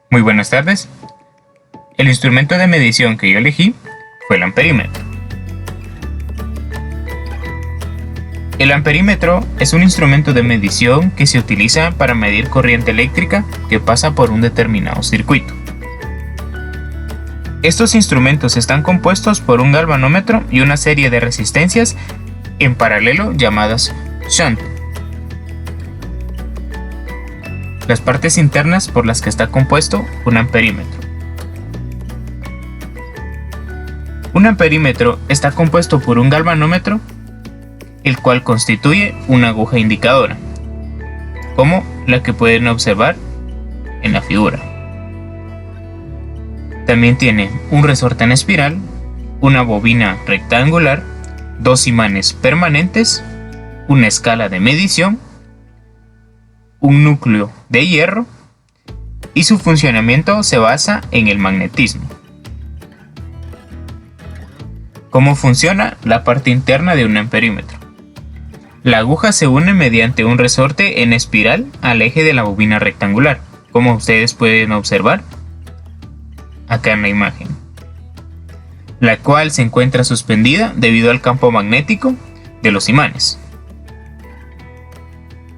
Muy buenas tardes. El instrumento de medición que yo elegí fue el amperímetro. El amperímetro es un instrumento de medición que se utiliza para medir corriente eléctrica que pasa por un determinado circuito. Estos instrumentos están compuestos por un galvanómetro y una serie de resistencias en paralelo llamadas shunt. Las partes internas por las que está compuesto un amperímetro. Un amperímetro está compuesto por un galvanómetro, el cual constituye una aguja indicadora, como la que pueden observar en la figura. También tiene un resorte en espiral, una bobina rectangular, dos imanes permanentes, una escala de medición, un núcleo de hierro y su funcionamiento se basa en el magnetismo. ¿Cómo funciona la parte interna de un amperímetro? La aguja se une mediante un resorte en espiral al eje de la bobina rectangular, como ustedes pueden observar acá en la imagen, la cual se encuentra suspendida debido al campo magnético de los imanes.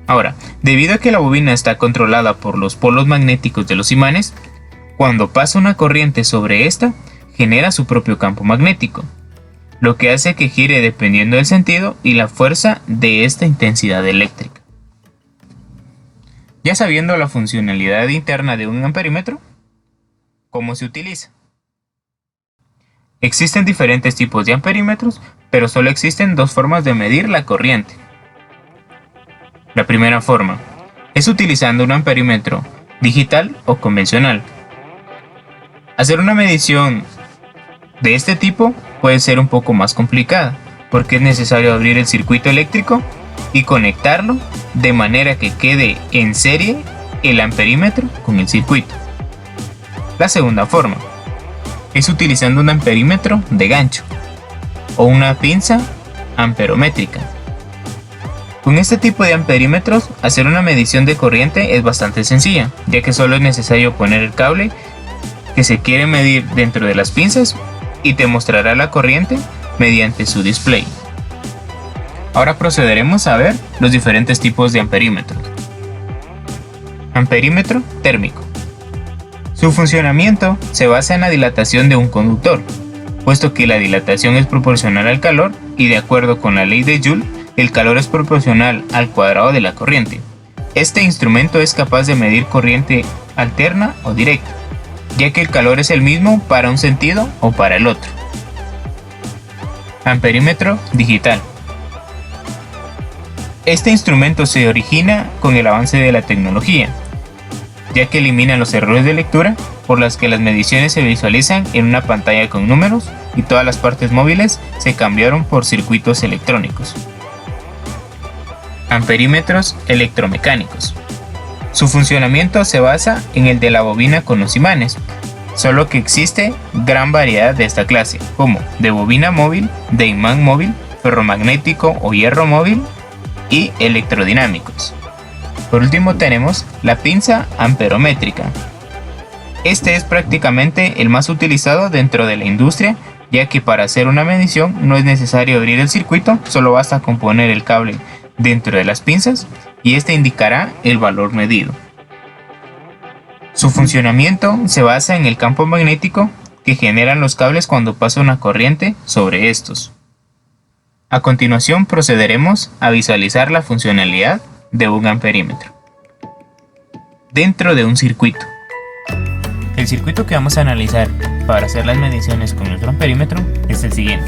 Ahora, debido a que la bobina está controlada por los polos magnéticos de los imanes, cuando pasa una corriente sobre esta, genera su propio campo magnético, lo que hace que gire dependiendo del sentido y la fuerza de esta intensidad eléctrica. Ya sabiendo la funcionalidad interna de un amperímetro, ¿cómo se utiliza? Existen diferentes tipos de amperímetros, pero solo existen dos formas de medir la corriente. La primera forma es utilizando un amperímetro digital o convencional. Hacer una medición de este tipo puede ser un poco más complicada, porque es necesario abrir el circuito eléctrico y conectarlo de manera que quede en serie el amperímetro con el circuito. La segunda forma es utilizando un amperímetro de gancho o una pinza amperométrica. Con este tipo de amperímetros, hacer una medición de corriente es bastante sencilla, ya que solo es necesario poner el cable que se quiere medir dentro de las pinzas y te mostrará la corriente mediante su display. Ahora procederemos a ver los diferentes tipos de amperímetros. Amperímetro térmico. Su funcionamiento se basa en la dilatación de un conductor, puesto que la dilatación es proporcional al calor y de acuerdo con la ley de Joule, el calor es proporcional al cuadrado de la corriente. Este instrumento es capaz de medir corriente alterna o directa, ya que el calor es el mismo para un sentido o para el otro. Amperímetro digital. Este instrumento se origina con el avance de la tecnología, ya que elimina los errores de lectura por las que las mediciones se visualizan en una pantalla con números y todas las partes móviles se cambiaron por circuitos electrónicos. Amperímetros electromecánicos. Su funcionamiento se basa en el de la bobina con los imanes, solo que existe gran variedad de esta clase, como de bobina móvil, de imán móvil, ferromagnético o hierro móvil y electrodinámicos. Por último tenemos la pinza amperométrica. Este es prácticamente el más utilizado dentro de la industria, ya que para hacer una medición no es necesario abrir el circuito, solo basta con poner el cable dentro de las pinzas y este indicará el valor medido. Su funcionamiento se basa en el campo magnético que generan los cables cuando pasa una corriente sobre estos. A continuación procederemos a visualizar la funcionalidad de un amperímetro dentro de un circuito. El circuito que vamos a analizar para hacer las mediciones con nuestro amperímetro es el siguiente.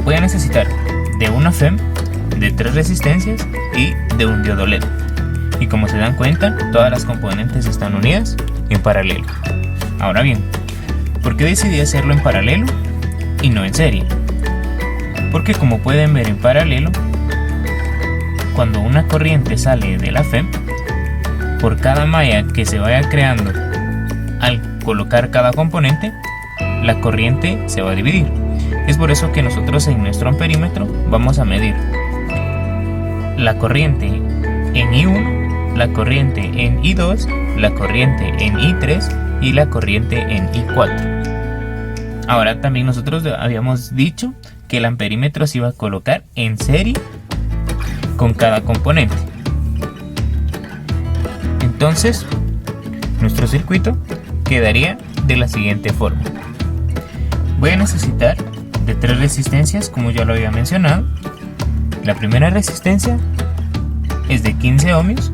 Voy a necesitar de una FEM, de 3 resistencias y de un diodo LED. Y como se dan cuenta, todas las componentes están unidas en paralelo. Ahora bien, ¿por qué decidí hacerlo en paralelo y no en serie? Porque como pueden ver en paralelo, cuando una corriente sale de la FEM, por cada malla que se vaya creando al colocar cada componente, la corriente se va a dividir. Es por eso que nosotros en nuestro amperímetro vamos a medir la corriente en I1, la corriente en I2, la corriente en I3 y la corriente en I4. Ahora también nosotros habíamos dicho que el amperímetro se iba a colocar en serie con cada componente. Entonces nuestro circuito quedaría de la siguiente forma. Voy a necesitar de 3 resistencias, como ya lo había mencionado. La primera resistencia es de 15 ohmios,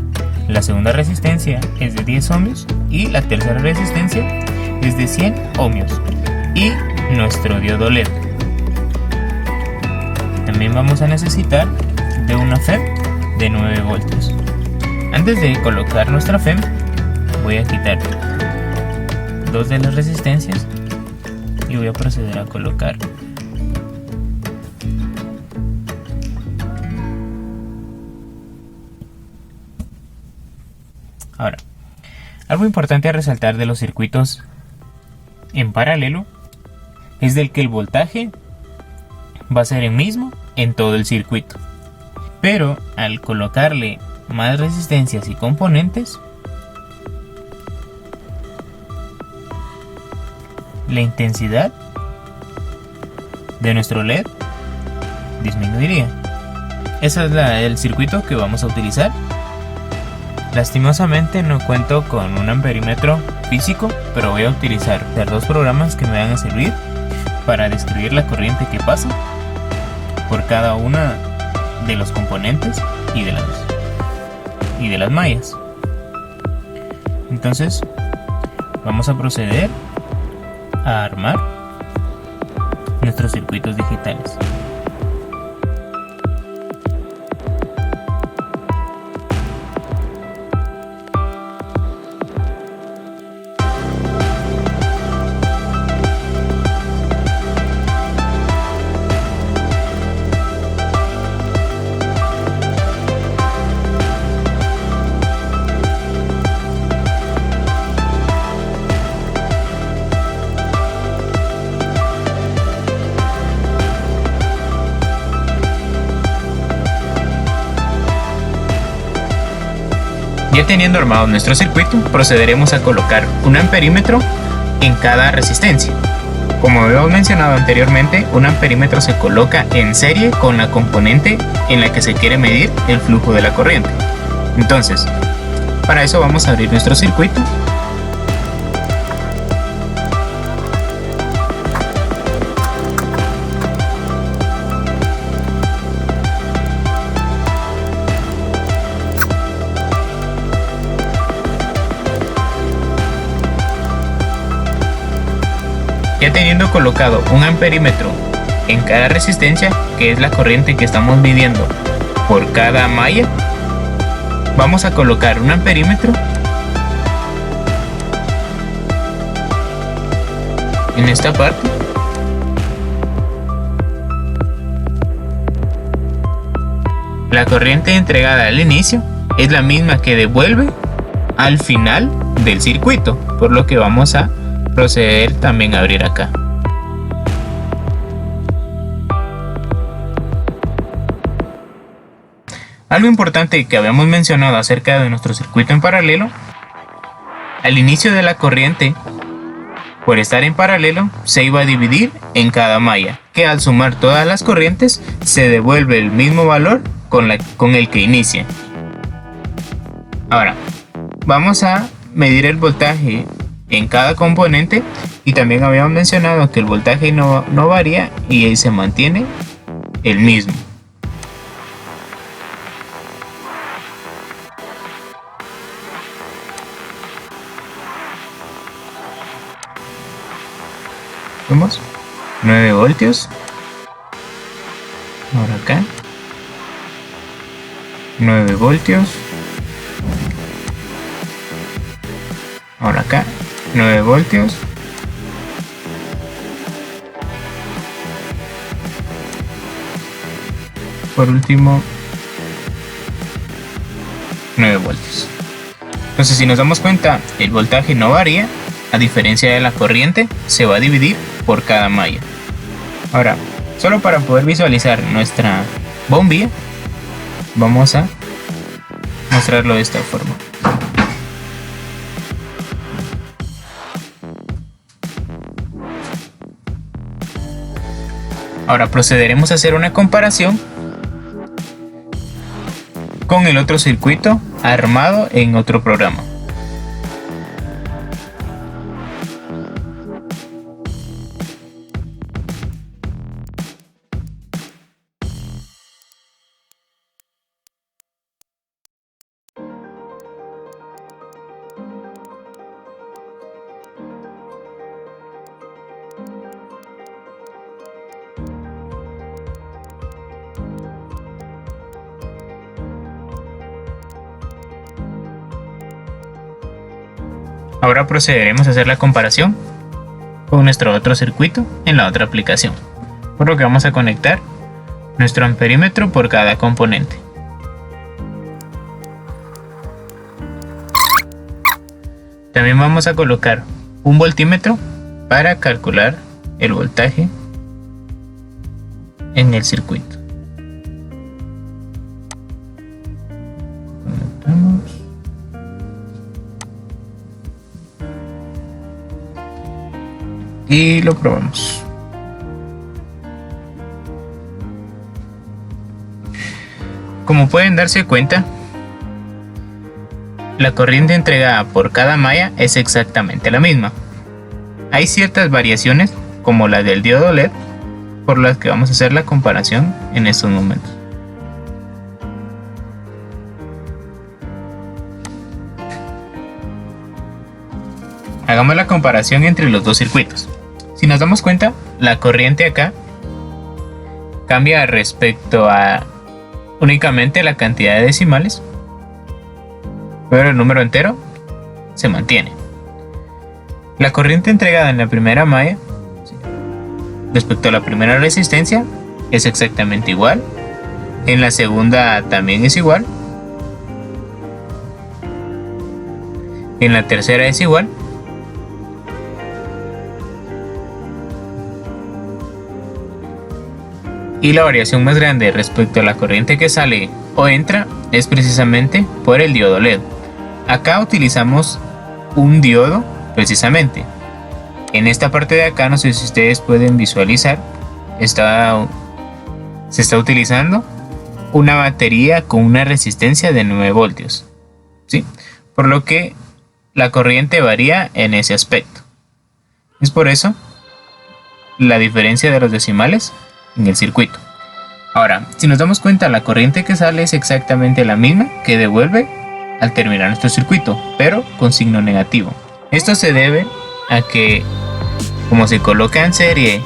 la segunda resistencia es de 10 ohmios y la tercera resistencia es de 100 ohmios y nuestro diodo LED. También vamos a necesitar de una FEM de 9 voltios. Antes de colocar nuestra FEM, voy a quitar 2 de las resistencias y voy a proceder a colocar ahora. Algo importante a resaltar de los circuitos en paralelo es del que el voltaje va a ser el mismo en todo el circuito, pero al colocarle más resistencias y componentes, la intensidad de nuestro LED disminuiría. Ese es el circuito que vamos a utilizar. Lastimosamente no cuento con un amperímetro físico, pero voy a utilizar 2 programas que me van a servir para describir la corriente que pasa por cada una de los componentes y de las mallas. Entonces vamos a proceder a armar nuestros circuitos digitales. Ya teniendo armado nuestro circuito, procederemos a colocar un amperímetro en cada resistencia. Como habíamos mencionado anteriormente, un amperímetro se coloca en serie con la componente en la que se quiere medir el flujo de la corriente. Entonces, para eso vamos a abrir nuestro circuito. Ya teniendo colocado un amperímetro en cada resistencia, que es la corriente que estamos midiendo por cada malla, vamos a colocar un amperímetro en esta parte. La corriente entregada al inicio es la misma que devuelve al final del circuito, por lo que vamos a proceder también a abrir acá. Algo importante que habíamos mencionado acerca de nuestro circuito en paralelo: al inicio de la corriente, por estar en paralelo, se iba a dividir en cada malla, que al sumar todas las corrientes se devuelve el mismo valor con el que inicia. Ahora vamos a medir el voltaje en cada componente, y también habíamos mencionado que el voltaje no varía y ahí se mantiene el mismo. Vemos 9 voltios. Ahora acá 9 voltios. Ahora acá 9 voltios. Por último 9 voltios. Entonces, si nos damos cuenta, el voltaje no varía, a diferencia de la corriente, se va a dividir por cada malla. Ahora, solo para poder visualizar nuestra bombilla, vamos a mostrarlo de esta forma. Ahora procederemos a hacer una comparación con el otro circuito armado en otro programa. Ahora procederemos a hacer la comparación con nuestro otro circuito en la otra aplicación, por lo que vamos a conectar nuestro amperímetro por cada componente. También vamos a colocar un voltímetro para calcular el voltaje en el circuito. Conectamos. Y lo probamos. Como pueden darse cuenta, la corriente entregada por cada malla es exactamente la misma. Hay ciertas variaciones, como la del diodo LED, por las que vamos a hacer la comparación en estos momentos. Hagamos la comparación entre los dos circuitos. Si nos damos cuenta, la corriente acá cambia respecto a únicamente la cantidad de decimales, pero el número entero se mantiene. La corriente entregada en la primera malla respecto a la primera resistencia es exactamente igual. En la segunda también es igual. En la tercera es igual. Y la variación más grande respecto a la corriente que sale o entra es precisamente por el diodo LED. Acá utilizamos un diodo precisamente. En esta parte de acá, no sé si ustedes pueden visualizar, se está utilizando una batería con una resistencia de 9 voltios, ¿sí? Por lo que la corriente varía en ese aspecto. Es por eso la diferencia de los decimales en el circuito. Ahora, si nos damos cuenta, la corriente que sale es exactamente la misma que devuelve al terminar nuestro circuito, pero con signo negativo. Esto se debe a que, como se coloca en serie,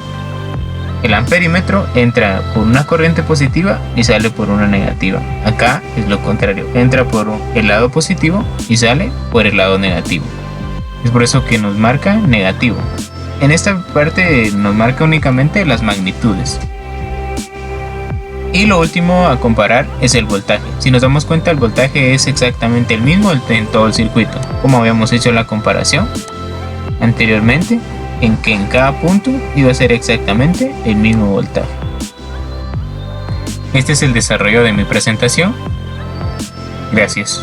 el amperímetro entra por una corriente positiva y sale por una negativa. Acá es lo contrario, entra por el lado positivo y sale por el lado negativo. Es por eso que nos marca negativo. En esta parte nos marca únicamente las magnitudes. Y lo último a comparar es el voltaje. Si nos damos cuenta, el voltaje es exactamente el mismo en todo el circuito, como habíamos hecho la comparación anteriormente, en que en cada punto iba a ser exactamente el mismo voltaje. Este es el desarrollo de mi presentación. Gracias.